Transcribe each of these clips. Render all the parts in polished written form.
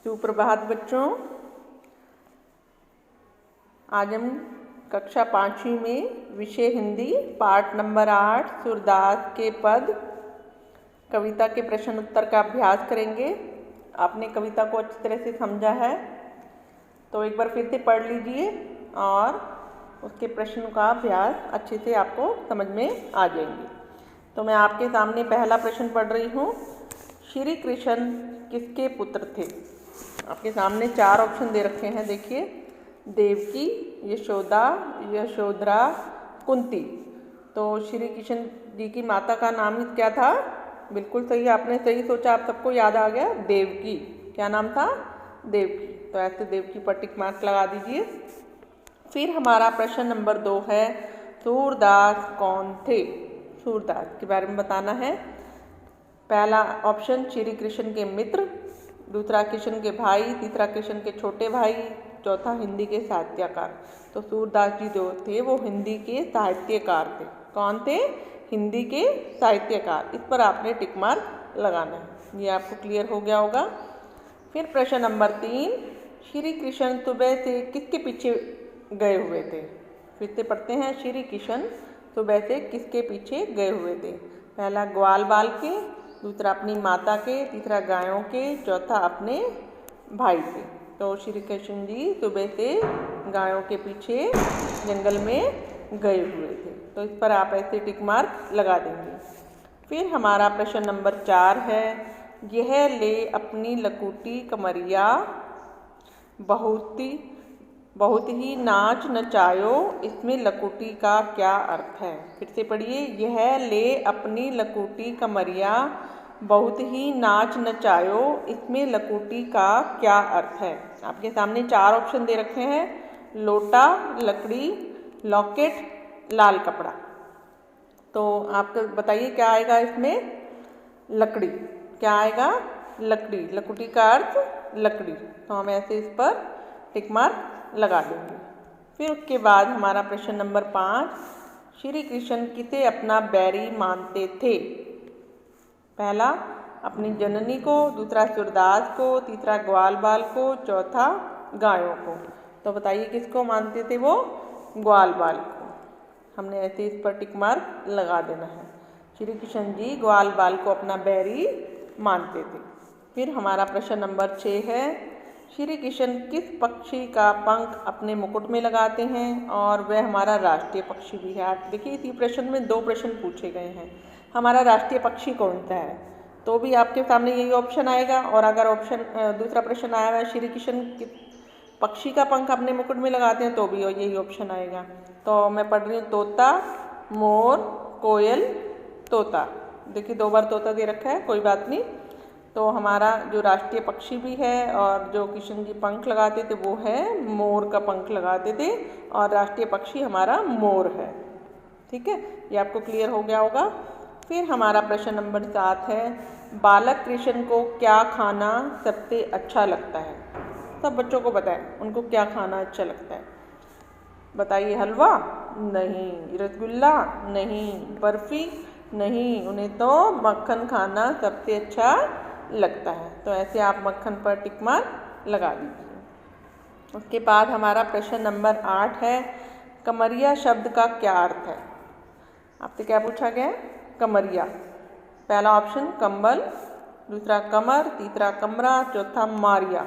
सुप्रभात बच्चों। आज हम कक्षा 5वीं में विषय हिंदी पाठ नंबर 8 सूरदास के पद कविता के प्रश्न उत्तर का अभ्यास करेंगे। आपने कविता को अच्छी तरह से समझा है तो एक बार फिर से पढ़ लीजिए और उसके प्रश्नों का अभ्यास अच्छे से आपको समझ में आ जाएंगे। तो मैं आपके सामने पहला प्रश्न पढ़ रही हूँ। श्री कृष्ण किसके पुत्र थे? आपके सामने 4 ऑप्शन दे रखे हैं। देखिए, देवकी, यशोदा, यशोधरा, कुंती। तो श्री कृष्ण जी की माता का नाम क्या था? बिल्कुल सही, आपने सही सोचा, आप सबको याद आ गया, देवकी। क्या नाम था? देवकी। तो ऐसे देवकी पर टिक मार्क लगा दीजिए। फिर हमारा प्रश्न नंबर 2 है, सूरदास कौन थे? सूरदास के बारे में बताना है। पहला ऑप्शन श्री कृष्ण के मित्र, दूसरा कृष्ण के भाई, तीसरा कृष्ण के छोटे भाई, चौथा हिंदी के साहित्यकार। तो सूरदास जी जो थे वो हिंदी के साहित्यकार थे। कौन थे? हिंदी के साहित्यकार। इस पर आपने टिक मार्क लगाना है। ये आपको क्लियर हो गया होगा। फिर प्रश्न नंबर 3, श्री कृष्ण सुबह से किसके पीछे गए हुए थे? फिर से पढ़ते हैं। श्री कृष्ण सुबह से किसके पीछे गए हुए थे? पहला ग्वाल बाल के, दूसरा अपनी माता के, तीसरा गायों के, चौथा अपने भाई के। तो श्री कृष्ण जी सुबह से गायों के पीछे जंगल में गए हुए थे। तो इस पर आप ऐसे टिक मार्क लगा देंगे। फिर हमारा प्रश्न नंबर 4 है, यह ले अपनी लकुटी कमरिया बहुत ही नाच नचायो, इसमें लकुटी का क्या अर्थ है? फिर से पढ़िए। यह ले अपनी लकुटी कमरिया बहुत ही नाच नचायो, इसमें लकुटी का क्या अर्थ है? आपके सामने 4 ऑप्शन दे रखे हैं, लोटा, लकड़ी, लॉकेट, लाल कपड़ा। तो आप बताइए क्या आएगा इसमें? लकड़ी। क्या आएगा? लकड़ी। लकुटी का अर्थ लकड़ी। तो हम ऐसे इस पर टिक मार्क लगा देंगे। फिर उसके बाद हमारा प्रश्न नंबर 5, श्री कृष्ण किसे अपना बैरी मानते थे? पहला अपनी जननी को, दूसरा सूरदास को, तीसरा ग्वाल बाल को, चौथा गायों को। तो बताइए किसको मानते थे वो? ग्वाल बाल को। हमने ऐसे इस पर टिक मार्क लगा देना है। श्री कृष्ण जी ग्वाल बाल को अपना बैरी मानते थे। फिर हमारा प्रश्न नंबर 6 है, श्री कृष्ण किस पक्षी का पंख अपने मुकुट में लगाते हैं और वह हमारा राष्ट्रीय पक्षी भी है? आप देखिए, इसी प्रश्न में 2 प्रश्न पूछे गए हैं। हमारा राष्ट्रीय पक्षी कौन सा है? तो भी आपके सामने यही ऑप्शन आएगा। और अगर ऑप्शन दूसरा प्रश्न आया है श्री कृष्ण किस पक्षी का पंख अपने मुकुट में लगाते हैं, तो भी यही ऑप्शन आएगा। तो मैं पढ़ रही हूँ, तोता, मोर, कोयल, तोता। देखिए 2 बार तोता दे रखा है, कोई बात नहीं। तो हमारा जो राष्ट्रीय पक्षी भी है और जो कृष्ण जी पंख लगाते थे वो है मोर का पंख लगाते थे, और राष्ट्रीय पक्षी हमारा मोर है। ठीक है, ये आपको क्लियर हो गया होगा। फिर हमारा प्रश्न नंबर 7 है, बालक कृष्ण को क्या खाना सबसे अच्छा लगता है? सब बच्चों को बताएं उनको क्या खाना अच्छा लगता है। बताइए। हलवा? नहीं। रसगुल्ला? नहीं। बर्फी? नहीं। उन्हें तो मक्खन खाना सबसे अच्छा लगता है। तो ऐसे आप मक्खन पर टिक मार्क लगा दीजिए। उसके बाद हमारा प्रश्न नंबर 8 है, कमरिया शब्द का क्या अर्थ है? आपसे क्या पूछा गया? कमरिया। पहला ऑप्शन कंबल, दूसरा कमर, तीसरा कमरा, चौथा मारिया।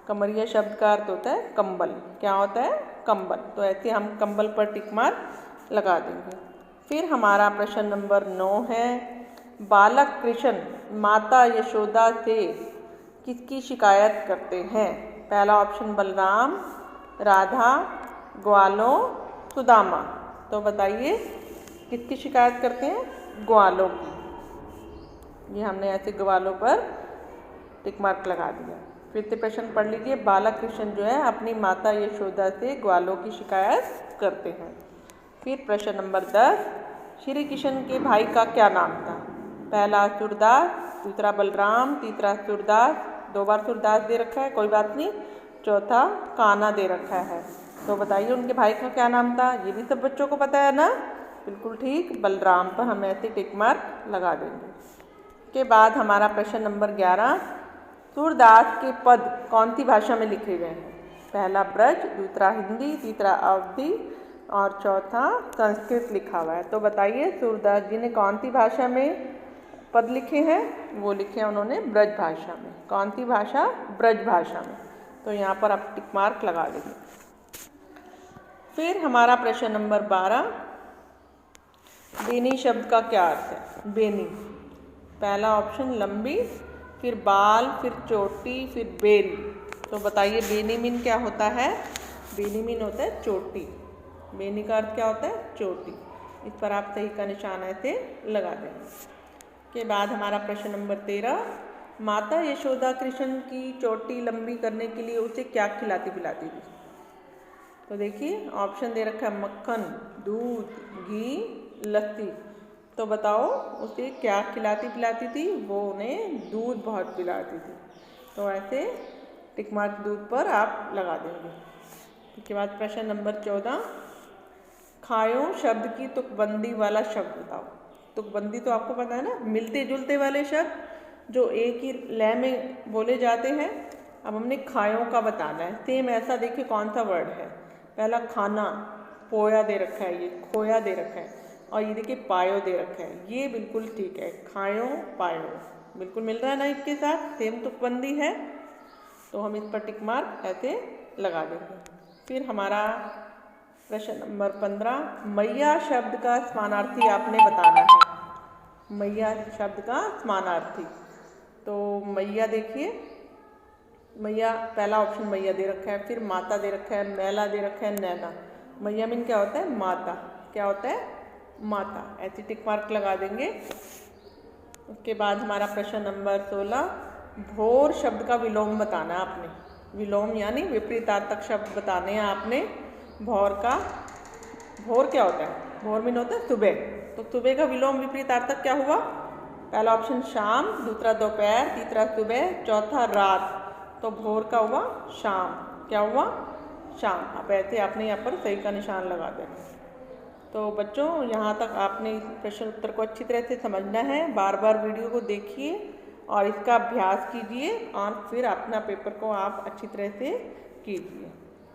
कमरिया शब्द का अर्थ होता है कंबल। क्या होता है? कंबल। तो ऐसे हम कंबल पर टिक मार्क लगा देंगे। फिर हमारा प्रश्न नंबर 9 है, बालक कृष्ण माता यशोदा से किसकी शिकायत करते हैं? पहला ऑप्शन बलराम, राधा, ग्वालों, सुदामा। तो बताइए किसकी शिकायत करते हैं? ग्वालों की। ये हमने ऐसे ग्वालों पर टिक मार्क लगा दिया। फिर से प्रश्न पढ़ लीजिए। बालक कृष्ण जो है अपनी माता यशोदा से ग्वालों की शिकायत करते हैं। फिर प्रश्न नंबर 10, श्री कृष्ण के भाई का क्या नाम था? पहला सूरदास, दूसरा बलराम, तीसरा सूरदास। 2 बार सूरदास दे रखा है, कोई बात नहीं। चौथा कान्हा दे रखा है। तो बताइए उनके भाई का क्या नाम था? ये भी सब बच्चों को पता है ना? बिल्कुल ठीक, बलराम पर हम ऐसे टिक मार्क लगा देंगे। के बाद हमारा प्रश्न नंबर 11, सूरदास के पद कौन सी भाषा में लिखे गए हैं? पहला ब्रज, दूसरा हिंदी, तीसरा अवधी और चौथा संस्कृत लिखा हुआ है। तो बताइए सूरदास जी ने कौन सी भाषा में पद लिखे हैं? वो लिखे हैं उन्होंने ब्रज भाषा में। कौन सी भाषा? ब्रज भाषा में। तो यहाँ पर आप टिक मार्क लगा देंगे। फिर हमारा प्रश्न नंबर 12, बेनी शब्द का क्या अर्थ है? बेनी, पहला ऑप्शन लंबी, फिर बाल, फिर चोटी, फिर बेल। तो बताइए बेनी मीन क्या होता है? बेनी मीन होता है चोटी। बेनी का अर्थ क्या होता है? चोटी। इस पर आप सही का निशान ऐसे लगा देंगे। के बाद हमारा प्रश्न नंबर 13, माता यशोदा कृष्ण की चोटी लंबी करने के लिए उसे क्या खिलाती पिलाती थी? तो देखिए ऑप्शन दे रखा है मक्खन, दूध, घी, लस्सी। तो बताओ उसे क्या खिलाती पिलाती थी? वो उन्हें दूध बहुत पिलाती थी। तो ऐसे टिक मार्क दूध पर आप लगा देंगे। इसके बाद प्रश्न नंबर 14, खायो शब्द की तुकबंदी वाला शब्द बताओ। तुकबंदी तो आपको पता है ना, मिलते जुलते वाले शब्द जो एक ही लय में बोले जाते हैं। अब हमने खायों का बताना है। सेम ऐसा देखिए कौन सा वर्ड है। पहला खाना, पोया दे रखा है, ये खोया दे रखा है, और ये देखिए पायो दे रखा है। ये बिल्कुल ठीक है, खायो पायो बिल्कुल मिल रहा है ना, इसके साथ सेम तुकबंदी है। तो हम इस पर टिक मार्क ऐसे लगा देंगे। फिर हमारा प्रश्न नंबर 15, मैया शब्द का समानार्थी आपने बताना है। मैया शब्द का समानार्थी। तो मैया देखिए, मैया पहला ऑप्शन मैया दे रखा है, फिर माता दे रखा है, मैला दे रखा है, नैना। मैया मीन क्या होता है? माता। क्या होता है? माता। ऐसी टिक मार्क लगा देंगे। उसके बाद हमारा प्रश्न नंबर 16, भोर शब्द का विलोम बताना है आपने। विलोम यानी विपरीतार्थक शब्द बताने हैं आपने। भोर का, भोर क्या होता है? भोर मीन होता है सुबह। तो सुबह का विलोम विपरीतार्थक क्या हुआ? पहला ऑप्शन शाम, दूसरा दोपहर, तीसरा सुबह, चौथा रात। तो भोर का हुआ शाम। क्या हुआ? शाम। अब ऐसे आपने यहाँ पर सही का निशान लगा देना। तो बच्चों यहाँ तक आपने इस प्रश्न उत्तर को अच्छी तरह से समझना है। बार बार वीडियो को देखिए और इसका अभ्यास कीजिए और फिर अपना पेपर को आप अच्छी तरह से कीजिए।